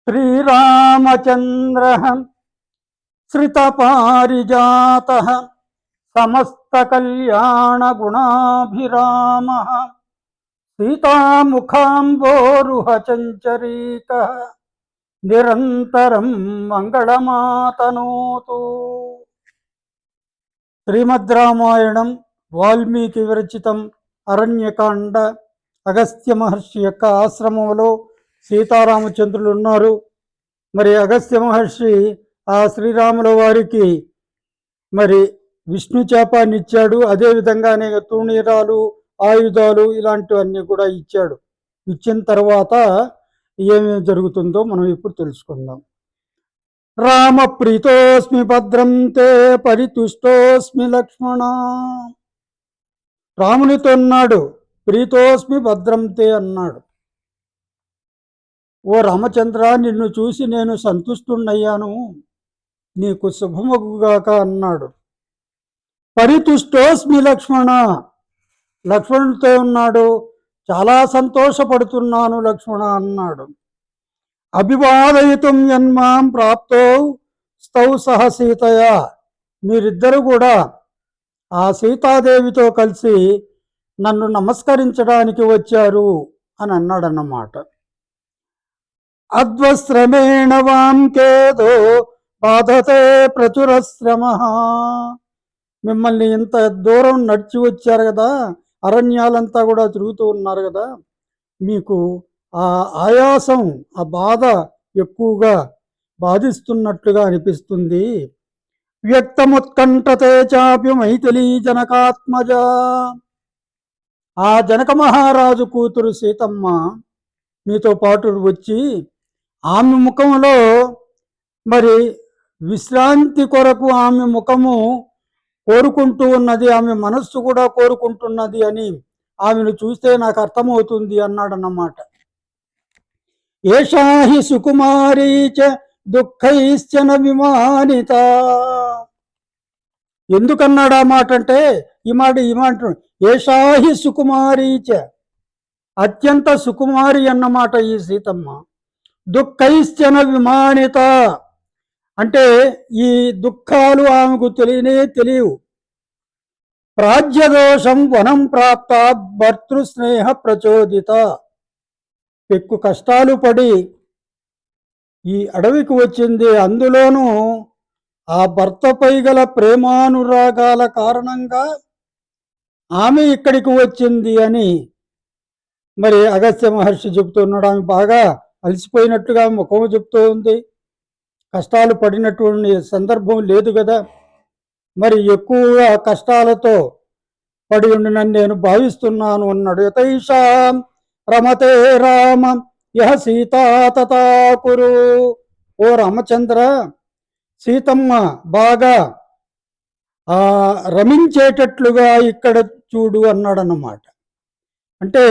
శ్రీరామచంద్రః శ్రితపారిజాతః సమస్తకల్యాణగుణాభిరామః సీతాముఖాంబోరుహ చంచరీకః నిరంతరం మంగళమాతనోతు. శ్రీమద్ రామాయణం వాల్మీకి విరచితం అరణ్యకాండ. అగస్త్య మహర్షి యొక్క ఆశ్రమంలో సీతారామచంద్రులు ఉన్నారు. మరి అగస్త్య మహర్షి ఆ శ్రీరాముల వారికి మరి విష్ణు చేపాన్ని ఇచ్చాడు. అదేవిధంగానే తూణీరాలు, ఆయుధాలు ఇలాంటివన్నీ కూడా ఇచ్చాడు. ఇచ్చిన తర్వాత ఏమేమి జరుగుతుందో మనం ఇప్పుడు తెలుసుకుందాం. రామ ప్రీతోస్మి భద్రం తే పరితుష్టోస్మి లక్ష్మణ. రామునితో అన్నాడు, ప్రీతోస్మి భద్రం తే అన్నాడు. ఓ రామచంద్ర, నిన్ను చూసి నేను సంతుష్టున్నయ్యాను, నీకు శుభమగుగాక అన్నాడు. పరితుష్టోస్మి లక్ష్మణ, లక్ష్మణుడితో ఉన్నాడు, చాలా సంతోషపడుతున్నాను లక్ష్మణ అన్నాడు. అభివాదయితుం యన్మాం ప్రాప్తో స్తౌ సహ సీతయ. మీరిద్దరు కూడా ఆ సీతాదేవితో కలిసి నన్ను నమస్కరించడానికి వచ్చారు అని అన్నాడన్నమాట. అద్వశ్రమేణ వాం కేదో బాధతే ప్రచురశ్రమ. మిమ్మల్ని ఇంత దూరం నడిచి వచ్చారు కదా, అరణ్యాలంతా కూడా తిరుగుతూ ఉన్నారు కదా, మీకు ఆ ఆయాసం, ఆ బాధ ఎక్కువగా బాధిస్తున్నట్లుగా అనిపిస్తుంది. వ్యక్తముత్కంఠతే చాపి మైథిలీ జనకాత్మజ. ఆ జనక మహారాజు కూతురు సీతమ్మ మీతో పాటు వచ్చి ఆమె ముఖంలో మరి విశ్రాంతి కొరకు ఆమె ముఖము కోరుకుంటూ ఉన్నది, ఆమె మనస్సు కూడా కోరుకుంటున్నది అని ఆమెను చూస్తే నాకు అర్థమవుతుంది అన్నాడన్నమాట. ఏషాహి సుకుమారీ చ దుఃఖైశ్చన విమానిత. ఎందుకన్నాడు ఆ మాట అంటే, ఈ మాట ఏషాహి సుకుమారీ చ, అత్యంత సుకుమారి అన్నమాట ఈ సీతమ్మ. దుఃఖైశ్చన విమానిత అంటే ఈ దుఃఖాలు ఆమెకు తెలియవు. ప్రాజ్యదోషం వనం ప్రాప్త భర్తృస్నేహ ప్రచోదిత. ఎక్కువ కష్టాలు పడి ఈ అడవికి వచ్చింది, అందులోనూ ఆ భర్తపై గల ప్రేమానురాగాల కారణంగా ఆమె ఇక్కడికి వచ్చింది అని మరి అగస్త్య మహర్షి చెబుతున్నాడు. ఆమె బాగా అలసిపోయినట్టుగా ముఖము చెప్తూ ఉంది. కష్టాలు పడినటువంటి సందర్భం లేదు కదా, మరి ఎక్కువగా కష్టాలతో పడి ఉండినని నేను భావిస్తున్నాను అన్నాడు. యతైషాం రమతే రామ యహ సీతా తథా కురు. ఓ రామచంద్ర, సీతమ్మ బాగా రమించేటట్లుగా ఇక్కడ చూడు అన్నాడన్నమాట. అంటే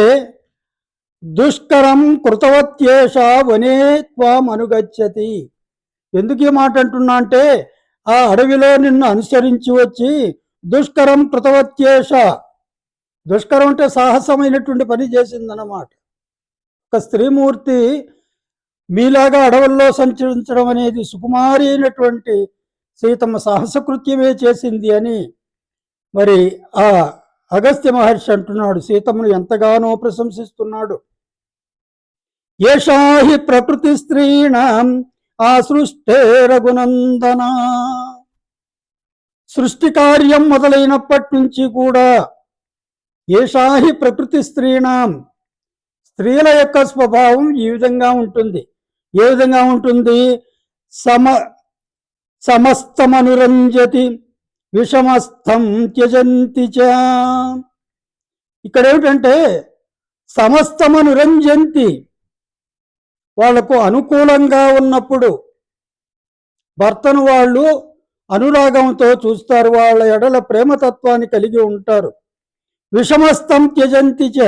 దుష్కరం కృతవత్యేష వనే త్వాం అనుగచ్చతి. ఎందుకు ఈ మాట అంటున్నా అంటే, ఆ అడవిలో నిన్ను అనుసరించి వచ్చి దుష్కరం కృతవత్యేష, దుష్కరం అంటే సాహసమైనటువంటి పని చేసిందన్నమాట. ఒక స్త్రీమూర్తి మీలాగా అడవుల్లో సంచరించడం అనేది సుకుమారి అయినటువంటి సీతమ్మ సాహసకృత్యమే చేసింది అని మరి ఆ అగస్త్య మహర్షి అంటున్నాడు. సీతమ్మను ఎంతగానో ప్రశంసిస్తున్నాడు. ఏషాహి ప్రకృతి స్త్రీణాం ఆ సృష్టే రఘునందన. సృష్టి కార్యం మొదలైనప్పటి నుంచి కూడా ఏషాహి ప్రకృతి స్త్రీణాం, స్త్రీల యొక్క స్వభావం ఈ విధంగా ఉంటుంది. ఏ విధంగా ఉంటుంది? సమస్తమనురంజతి విషమస్థం త్యజంతి చ. ఇక్కడ ఏమిటంటే సమస్తమనురంజంతి, వాళ్లకు అనుకూలంగా ఉన్నప్పుడు భర్తను వాళ్ళు అనురాగంతో చూస్తారు, వాళ్ళ ఎడల ప్రేమతత్వాన్ని కలిగి ఉంటారు. విషమస్థం త్యజంతి చ,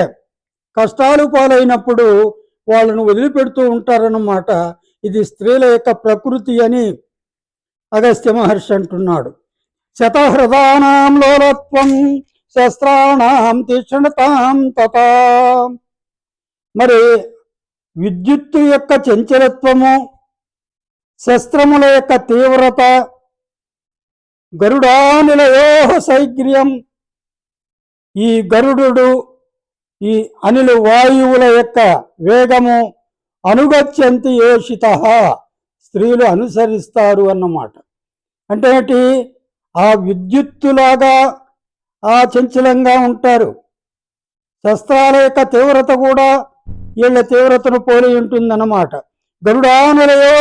కష్టాలు పాలైనప్పుడు వాళ్ళను వదిలిపెడుతూ ఉంటారన్నమాట. ఇది స్త్రీల యొక్క ప్రకృతి అని అగస్త్య మహర్షి అంటున్నాడు. శతహృదానాం లోలత్వం శస్త్రాణాం తీక్షణతాం తథా. మరి విద్యుత్తు యొక్క చంచలత్వము, శస్త్రముల యొక్క తీవ్రత, గరుడానిలయో శైగ్ర్యం, ఈ గరుడు ఈ అనిలు వాయువుల యొక్క వేగము, అనుగచ్చంతి యోషిత, స్త్రీలు అనుసరిస్తారు అన్నమాట. అంటే ఏంటి? ఆ విద్యుత్తులాగా ఆ చంచలంగా ఉంటారు. శస్త్రాల యొక్క తీవ్రత కూడా వీళ్ళ తీవ్రతను పోలి ఉంటుందన్నమాట. గరుడానిలయో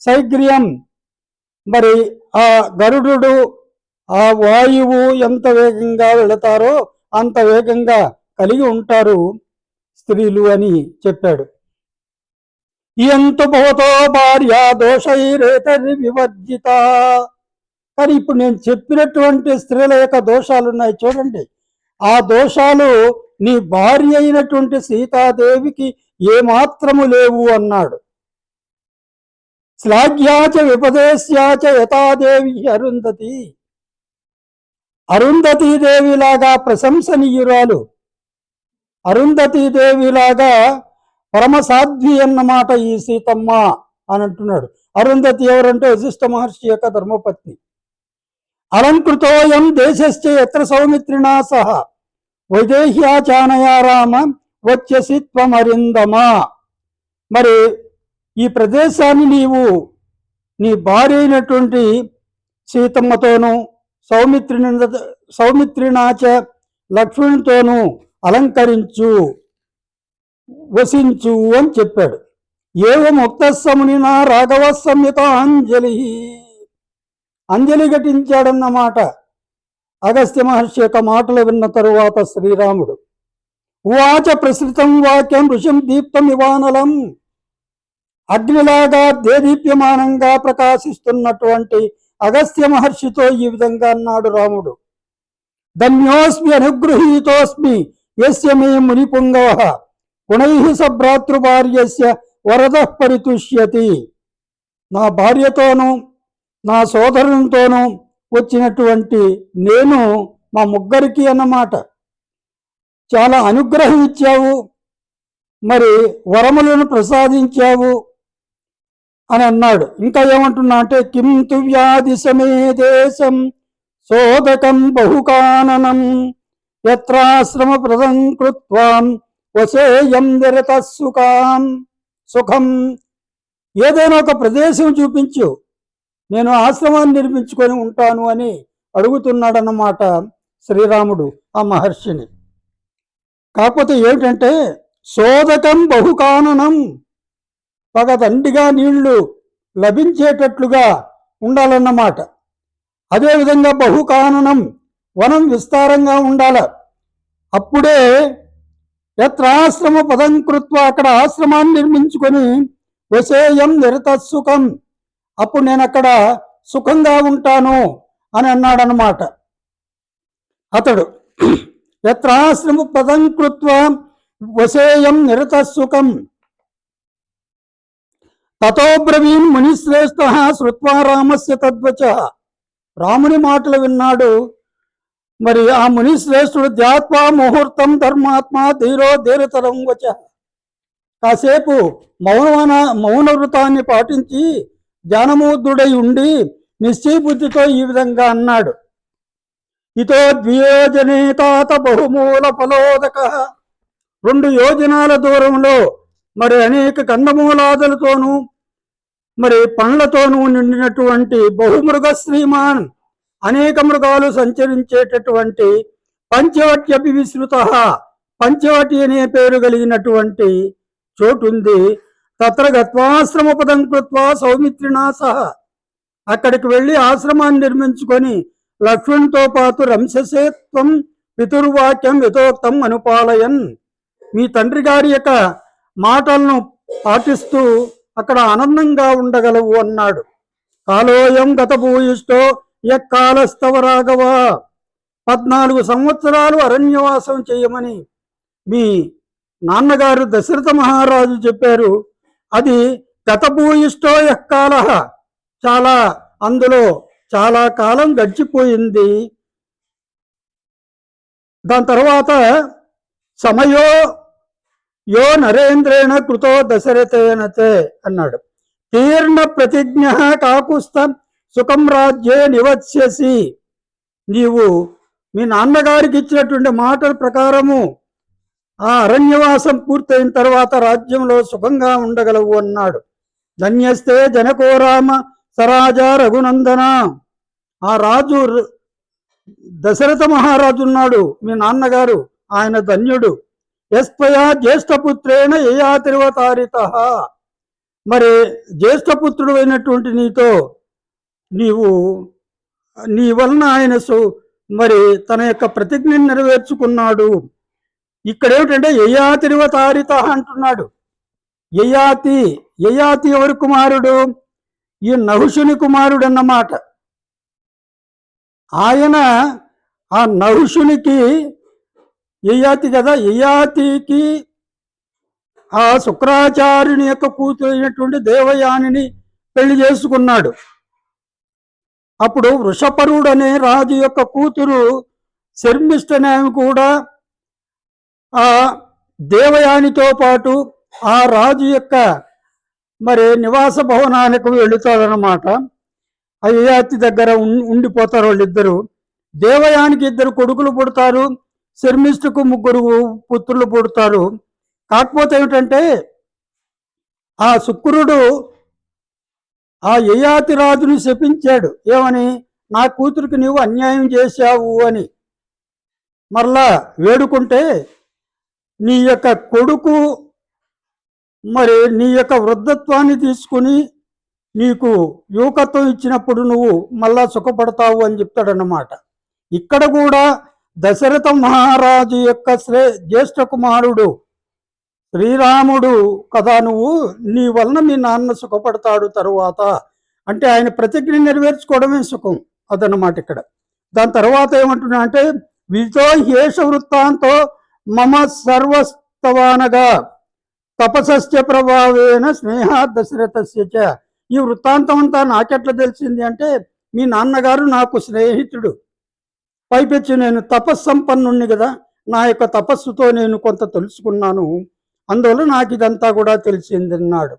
శైగ్ర్యం, మరి ఆ గరుడు ఆ వాయువు ఎంత వేగంగా వెళతారో అంత వేగంగా కలిగి ఉంటారు స్త్రీలు అని చెప్పాడు. ఇయంతు భవతో భార్య దోషైరేతరి వివర్జిత. కానీ ఇప్పుడు నేను చెప్పినటువంటి స్త్రీల యొక్క దోషాలు ఉన్నాయి చూడండి. ఆ దోషాలు నీ భార్య అయినటువంటి సీతాదేవికి ఏమాత్రము లేవు అన్నాడు. శ్లాఘ్యాచ విపదేశ్యాచ యథాదేవి అరుంధతి, అరుంధతీదేవిలాగా ప్రశంసనీయురాలు, అరుంధతీదేవిలాగా పరమసాధ్వి అన్నమాట ఈ సీతమ్మ అని అంటున్నాడు. అరుంధతి ఎవరంటే వశిష్ఠ మహర్షి యొక్క ధర్మపత్ని. అలంకృతోయం దేశశ్చ యత్ర సౌమిత్రిణా సహ వైదేహ్యా చానయా రామ వచ్చసి త్వమరిందమా. మరి ఈ ప్రదేశాన్ని నీవు నీ భార్య అయినటువంటి సీతమ్మతోనూ సౌమిత్రినాచ లక్ష్మణునితోనూ అలంకరించు, వసించు అని చెప్పాడు. ఏవ ముక్తస్సమునినా రాఘవ సంయుత అంజలి ఘటించాడన్నమాట. అగస్త్య మహర్షి యొక్క మాటలు విన్న తరువాత శ్రీరాముడు ఉవాచ ప్రసృతం వాక్యం ఋషిం దీప్తం ఇవానలం, అగ్నిలాగా దేదీప్యమానంగా ప్రకాశిస్తున్నటువంటి అగస్త్య మహర్షితో ఈ విధంగా అన్నాడు రాముడు. ధన్యోస్మి అనుగృహీతోస్మి యస్య మే మునిపుంగవ గుణైః సభ్రాతృభార్యస్య వరద పరితుష్యతి. నా భార్యతోనూ నా సోదరునితోనూ వచ్చినటువంటి నేను మా ముగ్గురికి అన్నమాట చాలా అనుగ్రహం ఇచ్చావు, మరి వరములను ప్రసాదించావు అని అన్నాడు. ఇంకా ఏమంటున్నా అంటే కిం తు వ్యాధి సమే దేశం సోదకం బహుకాననం యత్రాశ్రమ ప్రదం కృత్వాం వసేయం నిరత సుఖం. ఏదైనా ఒక ప్రదేశం చూపించు, నేను ఆశ్రమాన్ని నిర్మించుకొని ఉంటాను అని అడుగుతున్నాడన్నమాట శ్రీరాముడు ఆ మహర్షిని. కాకపోతే ఏమిటంటే సోదకం బహుకాననం, పగదండిగా నీళ్లు లభించేటట్లుగా ఉండాలన్నమాట. అదేవిధంగా బహుకాననం, వనం విస్తారంగా ఉండాల. అప్పుడే యత్రాశ్రమ పదం కృత్వ, అక్కడ ఆశ్రమాన్ని నిర్మించుకొని వసేయం నిరత సుఖం, అప్పుడు నేను అక్కడ సుఖంగా ఉంటాను అని అన్నాడనమాట అతడు. యత్రాశ్రమ పదం కృత్వ వసేయం నిరత సుఖం తతో బ్రవీన్ మునిశ్రేష్ఠ శ్రుత్వా రామస్య తద్వచ. రాముని మాటలు విన్నాడు మరి ఆ మునిశ్రేష్ఠుడు. ధ్యాత్వా ముహూర్తం ధర్మాత్మ ధీరో ధీరతరం వచ. కాసేపు మౌన వృతాన్ని పాటించి ధ్యానమూర్ధుడై ఉండి నిశ్చయబుద్ధితో ఈ విధంగా అన్నాడు. ఇతో ద్వియోజనే తాత బహుమూల ఫలోదక. 2 యోజనాల దూరంలో మరి అనేక కందమూలాదులతోనూ మరి పండ్లతోనూ నిండినటువంటి బహుమృగ శ్రీమాన్, అనేక మృగాలు సంచరించేటటువంటి పంచవట్యపి విస్తృత, పంచవటి అనే పేరు కలిగినటువంటి చోటుంది. తత్ర గత్వాశ్రమ పదం కృత్వా సౌమిత్రినా సహ, అక్కడికి వెళ్ళి ఆశ్రమాన్ని నిర్మించుకొని లక్ష్మణ్తో పాటు రంశసే త్వం పితుర్వాక్యం యథోక్తం అనుపాలయన్, మీ తండ్రి గారి యొక్క మాటలను పాటిస్తూ అక్కడ ఆనందంగా ఉండగలవు అన్నాడు. కాలోయం గత భూయిష్టో యక్కాలస్తవ రాఘవ. 14 సంవత్సరాలు అరణ్యవాసం చేయమని మీ నాన్నగారు దశరథ మహారాజు చెప్పారు. అది గతభూయిష్టో యక్కాల, చాలా అందులో చాలా కాలం గడిచిపోయింది. దాని తర్వాత సమయో యో నరేంద్రేణ కృతో దశరథేనతే అన్నాడు. తీర్ణ ప్రతిజ్ఞ కాకుస్త సుఖం రాజ్యే నివత్స్యసి. నీవు మీ నాన్నగారికి ఇచ్చినటువంటి మాటల ప్రకారము ఆ అరణ్యవాసం పూర్తయిన తర్వాత రాజ్యంలో సుఖంగా ఉండగలవు అన్నాడు. ధన్యస్తే జనకో రామ సరాజ రఘునందన. ఆ రాజు దశరథ మహారాజు ఉన్నాడు, మీ నాన్నగారు, ఆయన ధన్యుడు. యస్త్వయా జ్యేష్ఠపుత్రేణ యయాతిర్వతారిత. మరి జ్యేష్ఠపుత్రుడు అయినటువంటి నీతో నీ వలన ఆయన మరి తన యొక్క ప్రతిజ్ఞని నెరవేర్చుకున్నాడు. ఇక్కడ ఏమిటంటే యయాతిర్వతారిత అంటున్నాడు. యయాతి ఎవరి కుమారుడు? ఈ నహుషుని కుమారుడు అన్నమాట. ఆయన ఆ నహుషునికి యయాతి కదా, యయాతికి ఆ శుక్రాచార్యుని యొక్క కూతురు అయినటువంటి దేవయానిని పెళ్లి చేసుకున్నాడు. అప్పుడు వృషపరుడు అనే రాజు యొక్క కూతురు శర్మిష్ఠ అనే కూడా ఆ దేవయానితో పాటు ఆ రాజు యొక్క మరి నివాస భవనానికి వెళుతారన్నమాట. ఆ యయాతి దగ్గర ఉండిపోతారు వాళ్ళిద్దరు. దేవయానికి 2 కొడుకులు పుడతారు, శర్మిష్ఠకు 3 పుత్రులు పుడతారు. కాకపోతే ఏమిటంటే ఆ శుక్రుడు ఆ యయాతి రాజుని శపించాడు. ఏమని? నా కూతురికి నీవు అన్యాయం చేశావు అని. మరలా వేడుకుంటే నీ యొక్క కొడుకు మరి నీ యొక్క వృద్ధత్వాన్ని తీసుకుని నీకు యువకత్వం ఇచ్చినప్పుడు నువ్వు మళ్ళా సుఖపడతావు అని చెప్తాడన్నమాట. ఇక్కడ కూడా దశరథ మహారాజు యొక్క జ్యేష్ఠ కుమారుడు శ్రీరాముడు కదా, నువ్వు నీ వలన మీ నాన్న సుఖపడతాడు తరువాత అంటే ఆయన ప్రతిజ్ఞ నెరవేర్చుకోవడమే సుఖం అదన్నమాట ఇక్కడ. దాని తర్వాత ఏమంటున్నా అంటే వితో హేష వృత్తాంతో మమ సర్వస్తవానగా తపస్య ప్రభావేన స్నేహ దశరథస్య. ఈ వృత్తాంతం అంతా నాకెట్లా తెలిసింది అంటే మీ నాన్నగారు నాకు స్నేహితుడు, పైపెచ్చి నేను తపస్సంపన్నుణ్ణి కదా, నా యొక్క తపస్సుతో నేను కొంత తెలుసుకున్నాను, అందువల్ల నాకు ఇదంతా కూడా తెలిసింది అన్నాడు.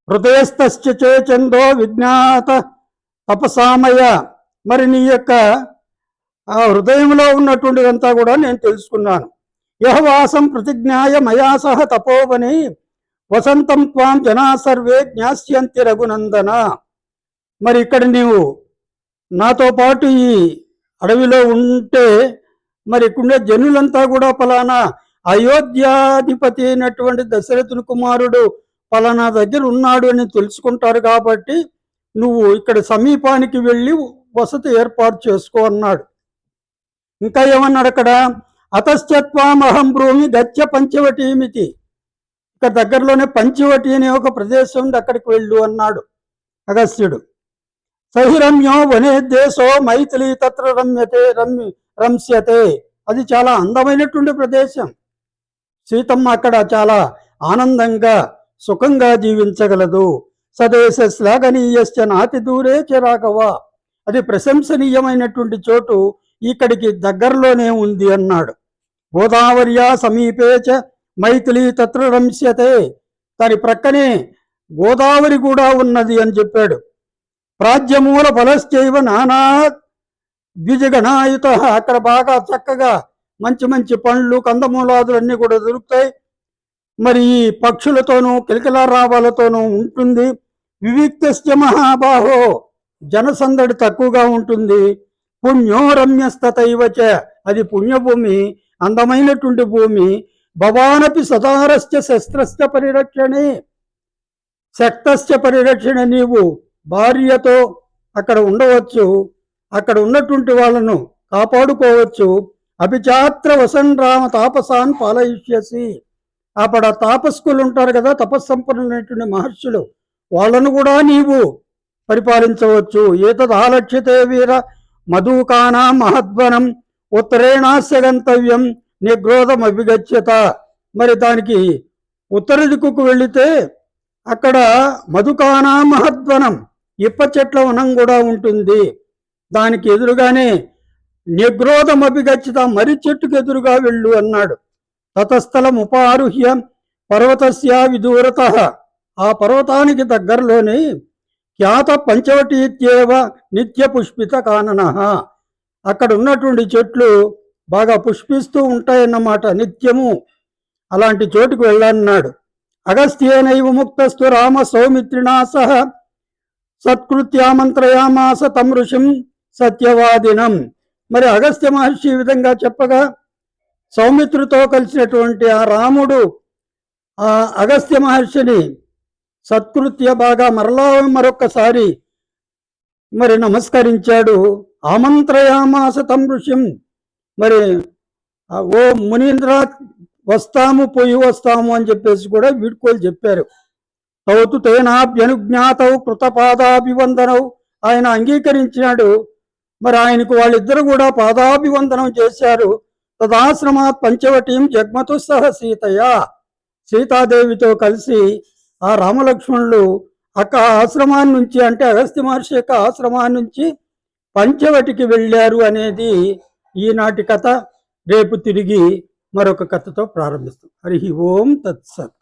హృదయస్థ చందో విజ్ఞాత తపసామయ. మరి నీ యొక్క హృదయంలో ఉన్నటువంటిదంతా కూడా నేను తెలుసుకున్నాను. యహవాసం ప్రతిజ్ఞాయ మయా సహ తపోవని వసంతం త్వాం జనా సర్వే జ్ఞాస్యంతి రఘునందన. మరి ఇక్కడ నీవు నాతో పాటు ఈ అడవిలో ఉంటే మరి ఇక్కడుండే జనులంతా కూడా ఫలానా అయోధ్యాధిపతి అయినటువంటి దశరథుని కుమారుడు ఫలానా దగ్గర ఉన్నాడు అని తెలుసుకుంటారు. కాబట్టి నువ్వు ఇక్కడ సమీపానికి వెళ్ళి వసతి ఏర్పాటు చేసుకో అన్నాడు. ఇంకా ఏమన్నాడు అక్కడ? అతశ్చత్వామహం బ్రూమి గచ్చ పంచవటీమితి. ఇక్కడ దగ్గరలోనే పంచవటి అనే ఒక ప్రదేశం ఉంది, అక్కడికి వెళ్ళు అన్నాడు అగస్త్యుడు. సహిరమ్యో వనే దేశో మైథిలి తత్ర రంస్యతే. అది చాలా అందమైనటువంటి ప్రదేశం. సీతమ్మ అక్కడ చాలా ఆనందంగా సుఖంగా జీవించగలదు. సదేశ శ్లాఘనీయశ్చ నాతి దూరే చిరాకవ. అది ప్రశంసనీయమైనటువంటి చోటు ఇక్కడికి దగ్గరలోనే ఉంది అన్నాడు. గోదావర్యా సమీపేచ మైథిలి తత్ర రంస్యతే. దాని ప్రక్కనే గోదావరి కూడా ఉన్నది అని చెప్పాడు. ప్రాజ్యమూల ఫలశ్చైవ నానా ద్విజగణాయుత. అక్కడ బాగా చక్కగా మంచి మంచి పండ్లు కందమూలాదులు అన్నీ కూడా దొరుకుతాయి. మరి ఈ పక్షులతోనూ కిలకిలారావాలతోనూ ఉంటుంది. వివిక్తశ్చ మహాబాహో. జనసందడి తక్కువగా ఉంటుంది. పుణ్యో రమ్యస్తతైవచ. అది పుణ్యభూమి, అందమైనటువంటి భూమి. భవానపి సదారశ్చ శస్త్రశ్చ పరిరక్షణే. శక్తశ్చ పరిరక్షణ. నీవు భార్యతో అక్కడ ఉండవచ్చు, అక్కడ ఉన్నటువంటి వాళ్ళను కాపాడుకోవచ్చు. అభిచాత్ర వసన్ రామ తాపసాన్ పాలయిష్యసి. అప్పుడు ఆ తాపస్కులు ఉంటారు కదా, తపస్సంపన్నులైనటువంటి మహర్షులు, వాళ్ళను కూడా నీవు పరిపాలించవచ్చు. ఏతదాలక్ష్యతే వీర మధుకానా మహద్వనం ఉత్తరేణాస్య గంతవ్యం నిగ్రోధమభిగచ్యత. మరి దానికి ఉత్తర దిక్కుకు వెళితే అక్కడ మధుకానా మహద్వనం, ఇప్ప చెట్ల వనం కూడా ఉంటుంది. దానికి ఎదురుగానే నిగ్రోధమభిగచ్యత, మర్రి చెట్టుకు ఎదురుగా వెళ్ళు అన్నాడు. తతస్థలం ఉపారుహ్య పర్వతస్య విదూరత. ఆ పర్వతానికి దగ్గరలోని ఖ్యాత పంచవటీత్యేవ నిత్య పుష్పిత కానన, అక్కడ ఉన్నటువంటి చెట్లు బాగా పుష్పిస్తూ ఉంటాయన్నమాట నిత్యము. అలాంటి చోటుకు వెళ్ళన్నాడు. అగస్త్యేనైవ ముక్తస్తు రామ సౌమిత్రిణా సహ సత్కృత్యామంత్రయామాస తం ఋషిం సత్యవాదినం. మరి అగస్త్య మహర్షి ఈ విధంగా చెప్పగా సౌమిత్రుతో కలిసినటువంటి ఆ రాముడు ఆ అగస్త్య మహర్షిని సత్కృత్య బాగా మరొక్కసారి మరి నమస్కరించాడు. ఆమంత్రయామాస తం ఋషిం, మరి ఓ మునీంద్ర పోయి వస్తాము అని చెప్పేసి కూడా వీడ్కోలు చెప్పారు. తవతు తేనాభ్యనుజ్ఞాతౌ కృతపాదాభివందనౌ, ఆయన అంగీకరించినాడు. మరి ఆయనకు వాళ్ళిద్దరు కూడా పాదాభివందనం చేశారు. తదాశ్రమాత్ పంచవటీం జగ్మతు సహ సీతయా, సీతాదేవితో కలిసి ఆ రామలక్ష్మణులు ఆశ్రమాన్ని నుంచి, అంటే అగస్త్య మహర్షి యొక్క ఆశ్రమాన్ని నుంచి పంచవటికి వెళ్ళారు అనేది ఈనాటి కథ. రేపు తిరిగి మరొక కథతో ప్రారంభిస్తాం. హరి ఓం తత్సత్.